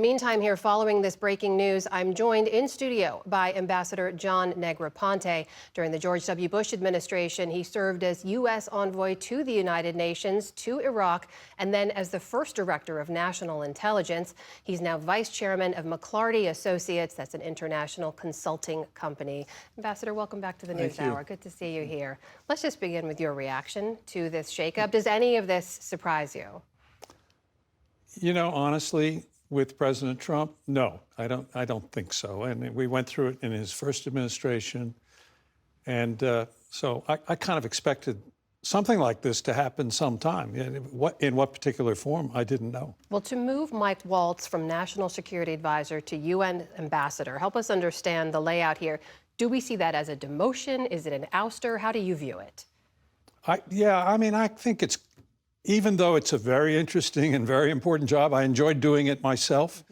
meantime, here following this breaking news, I'm joined in studio by Ambassador John Negroponte. During the George W. Bush administration, he served as U.S. envoy to the United Nations, to Iraq, and then as the first director of national intelligence. He's now vice chairman of McLarty Associates. That's an international consulting company. Ambassador, welcome back to the News Hour. Good to see you here. Let's just begin with your reaction to this shakeup. Does any of this surprise you? You know, honestly, with President Trump, no, I don't think so. And we went through it in his first administration. And so I kind of expected something like this to happen sometime. In what particular form, I didn't know. Well, to move Mike Waltz from National Security Advisor to UN Ambassador, help us understand the layout here. Do we see that as a demotion? Is it an ouster? How do you view it? I think it's, even though it's a very interesting and very important job, I enjoyed doing it myself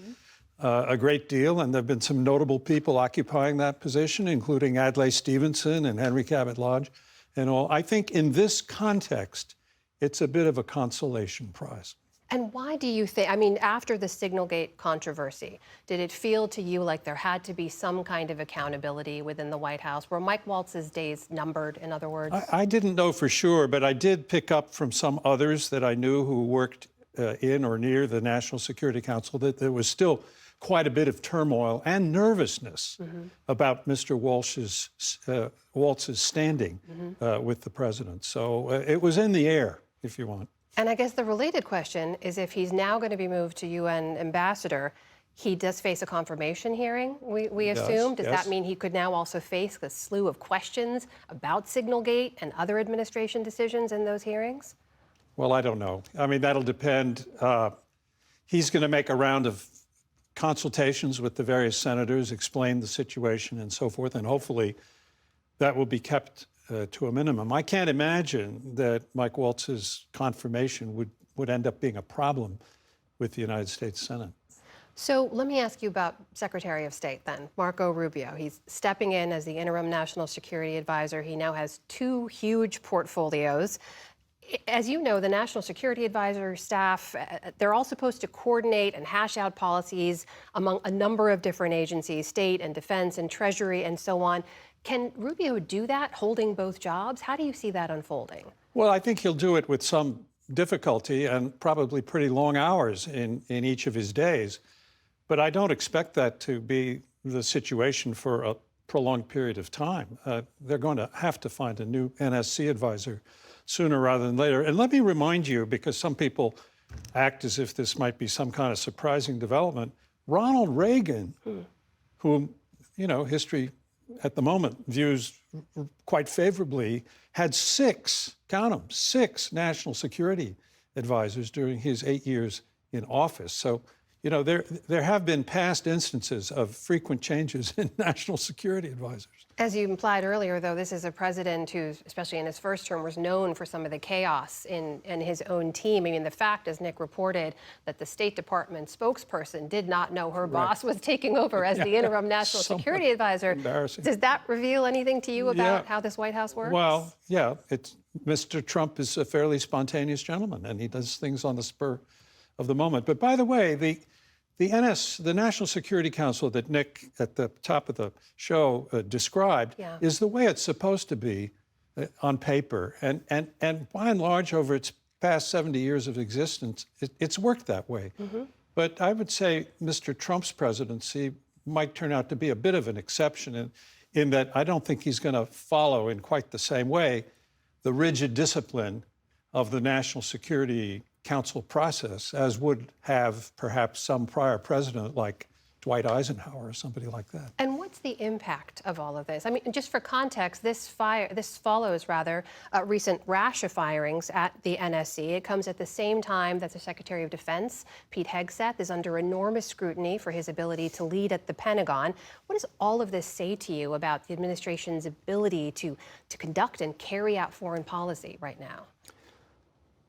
a great deal. And there have been some notable people occupying that position, including Adlai Stevenson and Henry Cabot Lodge and all. I think in this context, it's a bit of a consolation prize. And why do you think, I mean, after the Signalgate controversy, did it feel to you like there had to be some kind of accountability within the White House? Were Mike Waltz's days numbered, in other words? I didn't know for sure, but I did pick up from some others that I knew who worked in or near the National Security Council that there was still quite a bit of turmoil and nervousness about Mr. Waltz's standing with the president. So it was in the air, if you want. And I guess the related question is, if he's now going to be moved to UN Ambassador, he does face a confirmation hearing, we assume. Does that mean he could now also face a slew of questions about Signalgate and other administration decisions in those hearings? Well, I don't know. I mean, that'll depend. He's going to make a round of consultations with the various senators, explain the situation and so forth, and hopefully that will be kept to a minimum. I can't imagine that Mike Waltz's confirmation would end up being a problem with the United States Senate. So let me ask you about Secretary of State then, Marco Rubio. He's stepping in as the interim national security advisor. He now has two huge portfolios. As you know, the National Security Advisor staff, they're all supposed to coordinate and hash out policies among a number of different agencies, state and defense and treasury and so on. Can Rubio do that, holding both jobs? How do you see that unfolding? Well, I think he'll do it with some difficulty and probably pretty long hours in each of his days. But I don't expect that to be the situation for a prolonged period of time. They're going to have to find a new NSC advisor sooner rather than later. And let me remind you, because some people act as if this might be some kind of surprising development, Ronald Reagan, whom, you know, history at the moment views quite favorably, had six national security advisors during his 8 years in office. So, you know, there have been past instances of frequent changes in national security advisors. As you implied earlier, though, this is a president who, especially in his first term, was known for some of the chaos in his own team. I mean, the fact, as Nick reported, that the State Department spokesperson did not know her boss was taking over as the interim national security advisor. Embarrassing. Does that reveal anything to you about how this White House works? Well, yeah, Mr. Trump is a fairly spontaneous gentleman, and he does things on the spur of the moment. But by the way, the National Security Council that Nick, at the top of the show, described is the way it's supposed to be on paper. And by and large, over its past 70 years of existence, it's worked that way. But I would say Mr. Trump's presidency might turn out to be a bit of an exception in that I don't think he's going to follow in quite the same way the rigid discipline of the National Security Council process, as would have perhaps some prior president like Dwight Eisenhower or somebody like that. And what's the impact of all of this? I mean, just for context, this follows a recent rash of firings at the NSC. It comes at the same time that the Secretary of Defense, Pete Hegseth, is under enormous scrutiny for his ability to lead at the Pentagon. What does all of this say to you about the administration's ability to conduct and carry out foreign policy right now?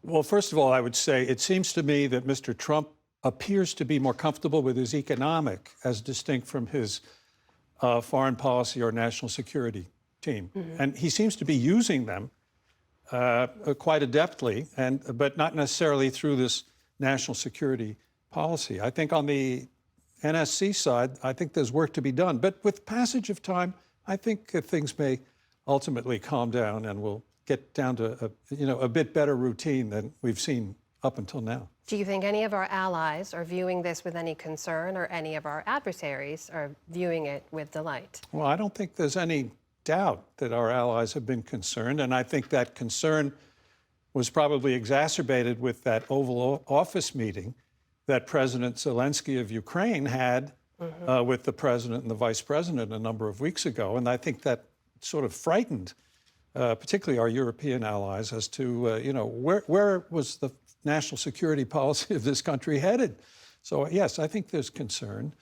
Well, first of all, I would say it seems to me that Mr. Trump appears to be more comfortable with his economic as distinct from his foreign policy or national security team. And he seems to be using them quite adeptly, but not necessarily through this national security policy. I think on the NSC side, I think there's work to be done. But with passage of time, I think things may ultimately calm down and we'll get down to a bit better routine than we've seen up until now. Do you think any of our allies are viewing this with any concern, or any of our adversaries are viewing it with delight? Well, I don't think there's any doubt that our allies have been concerned, and I think that concern was probably exacerbated with that Oval Office meeting that President Zelensky of Ukraine had with the president and the vice president a number of weeks ago. And I think that sort of frightened particularly our European allies as to, where was the national security policy of this country headed? So, yes, I think there's concern.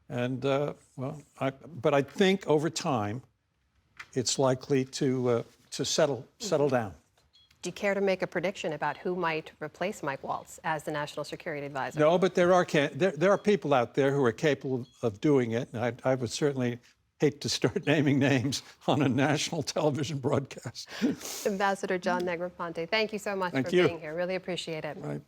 And, but I think over time, it's likely to settle down. Do you care to make a prediction about who might replace Mike Waltz as the National Security Advisor? No, but there are people out there who are capable of doing it. And I would certainly hate to start naming names on a national television broadcast. Ambassador John Negroponte, thank you so much for being here. Really appreciate it. Right.